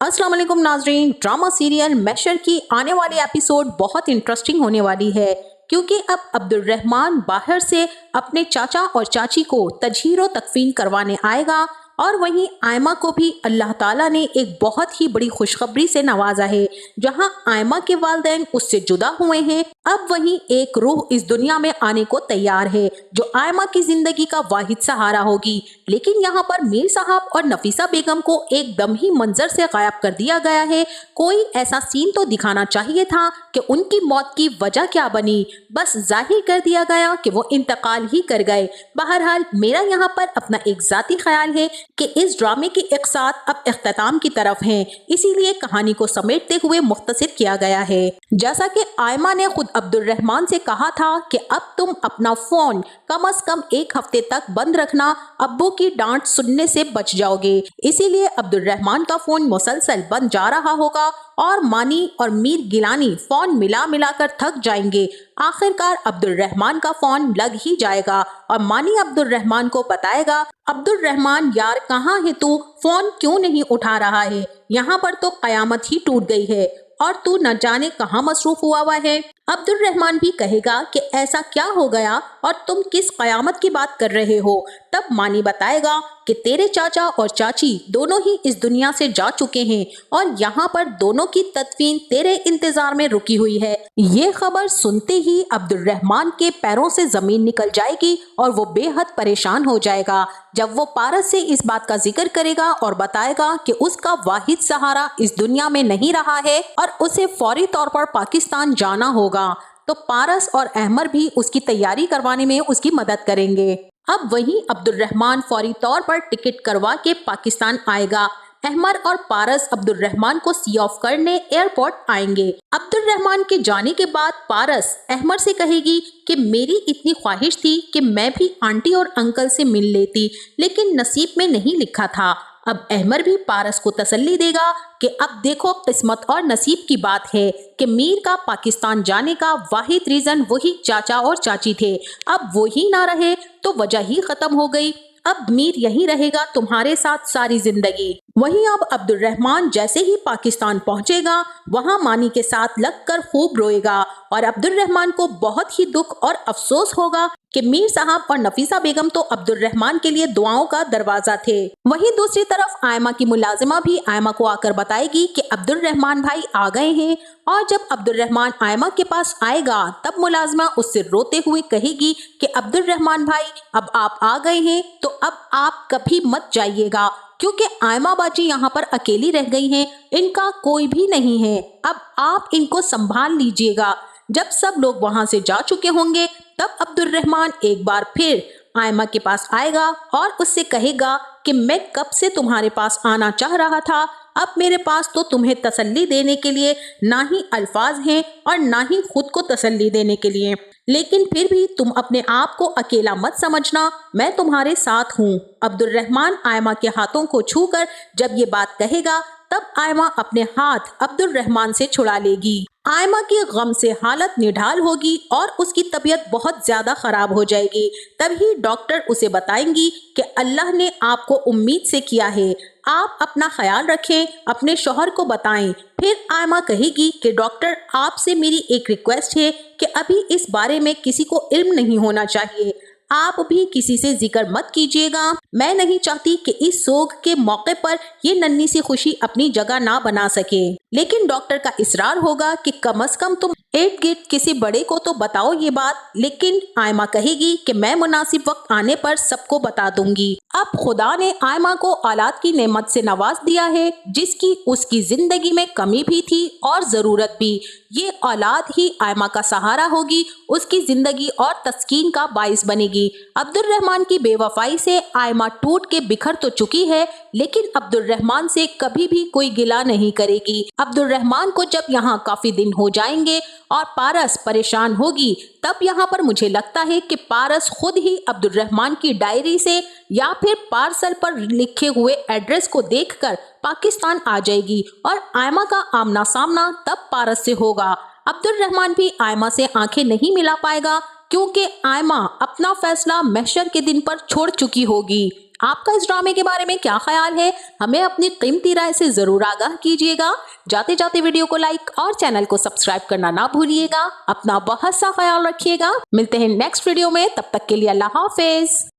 अस्सलाम वालेकुम नाजरीन। ड्रामा सीरियल महशर की आने वाली एपिसोड बहुत इंटरेस्टिंग होने वाली है, क्योंकि अब अब्दुर्रहमान बाहर से अपने चाचा और चाची को तजहीर तकफीन करवाने आएगा और वहीं आयमा को भी अल्लाह ताला ने एक बहुत ही बड़ी खुशखबरी से नवाजा है। जहां आयमा के वालिदैन उससे जुदा हुए हैं, अब वहीं एक रूह इस दुनिया में आने को तैयार है जो आयमा की जिंदगी का वाहिद सहारा होगी। लेकिन यहाँ पर मीर साहब और नफीसा बेगम को एकदम ही मंजर से गायब कर दिया गया है। कोई ऐसा सीन तो दिखाना चाहिए था कि उनकी मौत की वजह क्या बनी, बस जाहिर कर दिया गया कि वो इंतकाल ही कर गए। बहरहाल मेरा यहाँ पर अपना एक जाती ख्याल है कि इस ड्रामे की एक साथ अब इख्तिताम की तरफ हैं, इसीलिए कहानी को समेटते हुए मुख्तसर किया गया है। जैसा कि आयमा ने खुद अब्दुर्रहमान से कहा था कि अब तुम अपना फोन कम से कम एक हफ्ते तक बंद रखना, अब्बू की डांट सुनने से बच जाओगे। इसीलिए अब्दुर्रहमान का फोन मुसलसल बंद जा रहा होगा और मानी और मीर गिलानी फोन मिला कर थक जाएंगे। आखिरकार अब्दुर्रहमान का फोन लग ही जाएगा और मानी अब्दुर्रहमान को बताएगा, अब्दुर्रहमान यार कहाँ है तू, फोन क्यों नहीं उठा रहा है, यहाँ पर तो कयामत ही टूट गई है और तू न जाने कहाँ मसरूफ हुआ है। अब्दुर्रहमान भी कहेगा कि ऐसा क्या हो गया और तुम किस कयामत की बात कर रहे हो। तब मानी बताएगा कि तेरे चाचा और चाची दोनों ही इस दुनिया से जा चुके हैं और यहाँ पर दोनों की तदफीन तेरे इंतजार में रुकी हुई है। ये खबर सुनते ही अब्दुर्रहमान के पैरों से जमीन निकल जाएगी और वो बेहद परेशान हो जाएगा। जब वो पारस से इस बात का जिक्र करेगा और बताएगा कि उसका वाहिद सहारा इस दुनिया में नहीं रहा है और उसे फौरी तौर पर पाकिस्तान जाना होगा, तो पारस और अहमर भी उसकी तैयारी करवाने में उसकी मदद करेंगे। अब वहीं अब्दुर्रहमान फौरी तौर पर टिकट करवा के पाकिस्तान आएगा। अहमर और पारस अब्दुर्रहमान को सी ऑफ करने एयरपोर्ट आएंगे। अब्दुर्रहमान के जाने के बाद पारस अहमर से कहेगी कि मेरी इतनी ख्वाहिश थी कि मैं भी आंटी और अंकल से मिल लेती, लेकिन नसीब में नहीं लिखा था। अब अहमर भी पारस को तसल्ली देगा कि अब देखो किस्मत और नसीब की बात है कि मीर का पाकिस्तान जाने का वाहिद रीजन वही चाचा और चाची थे। अब वो ही ना रहे तो वजह ही खत्म हो गई। अब मीर यहीं रहेगा तुम्हारे साथ सारी जिंदगी। वहीं अब अब्दुर्रहमान जैसे ही पाकिस्तान पहुंचेगा, वहां मानी के साथ लगकर खूब रोएगा और अब्दुर्रहमान को बहुत ही दुख और अफसोस होगा कि मीर साहब और नफीसा बेगम तो अब्दुर्रहमान के लिए दुआओं का दरवाजा थे। वहीं दूसरी तरफ आयमा की मुलाजिमा भी आयमा को आकर बताएगी कि अब्दुर्रहमान भाई आ गए हैं और जब अब्दुर्रहमान आयमा के पास आएगा तब मुलाजिमा उससे रोते हुए कहेगी कि अब्दुर्रहमान भाई अब आप आ गए हैं तो अब आप कभी मत जाइएगा, क्योंकि आयमा बाजी यहाँ पर अकेली रह गई हैं, इनका कोई भी नहीं है, अब आप इनको संभाल लीजिएगा। जब सब लोग वहां से जा चुके होंगे तब अब्दुर्रहमान एक बार फिर आयमा के पास आएगा और उससे कहेगा कि मैं कब से तुम्हारे पास आना चाह रहा था, अब मेरे पास तो तुम्हें तसल्ली देने के लिए ना ही अल्फाज हैं और ना ही खुद को तसल्ली देने के लिए, लेकिन फिर भी तुम अपने आप को अकेला मत समझना, मैं तुम्हारे साथ हूँ। अब्दुर्रहमान आयमा के हाथों को छूकर जब ये बात कहेगा तब आयमा अपने हाथ अब्दुर्रहमान से छुड़ा लेगी। आयमा की गम से हालत निढाल होगी और उसकी तबीयत बहुत ज्यादा खराब हो जाएगी। तभी डॉक्टर उसे बताएंगी कि अल्लाह ने आपको उम्मीद से किया है, आप अपना ख्याल रखें, अपने शौहर को बताएं। फिर आयमा कहेगी कि डॉक्टर आपसे मेरी एक रिक्वेस्ट है कि अभी इस बारे में किसी को इल्म नहीं होना चाहिए, आप भी किसी से जिक्र मत कीजिएगा, मैं नहीं चाहती कि इस सोग के मौके पर ये नन्ही सी खुशी अपनी जगह ना बना सके। लेकिन डॉक्टर का इसरार होगा कि कम से कम तुम इर्द गिर्द किसी बड़े को तो बताओ ये बात, लेकिन आयमा कहेगी कि मैं मुनासिब वक्त आने पर सबको बता दूंगी। अब खुदा ने आयमा को औलाद की नेमत से नवाज दिया है जिसकी उसकी जिंदगी में कमी भी थी और जरूरत भी। ये औलाद ही आयमा का सहारा होगी, उसकी जिंदगी और तस्कीन का बाइस बनेगी। अब्दुर्रहमान की बेवफाई से आयमा टूट के बिखर तो चुकी है, लेकिन अब्दुर्रहमान से कभी भी कोई गिला नहीं करेगी। अब्दुर्रहमान को जब यहाँ काफी दिन हो जाएंगे और पारस परेशान होगी तब यहाँ पर मुझे लगता है कि पारस खुद ही अब्दुर्रहमान की डायरी से या फिर पार्सल पर लिखे हुए एड्रेस को देखकर पाकिस्तान आ जाएगी और आयमा का आमना सामना तब पारस से होगा। अब्दुर्रहमान भी आयमा से आंखें नहीं मिला पाएगा, क्योंकि आयमा अपना फैसला महशर के दिन पर छोड़ चुकी होगी। آپ کا اس ڈرامے کے بارے میں کیا خیال ہے؟ ہمیں اپنی قیمتی رائے سے ضرور آگاہ کیجیے گا۔ جاتے جاتے ویڈیو کو لائک اور چینل کو سبسکرائب کرنا نہ بھولیے گا۔ اپنا بہت سا خیال رکھیے گا۔ ملتے ہیں نیکسٹ ویڈیو میں، تب تک کے لیے اللہ حافظ۔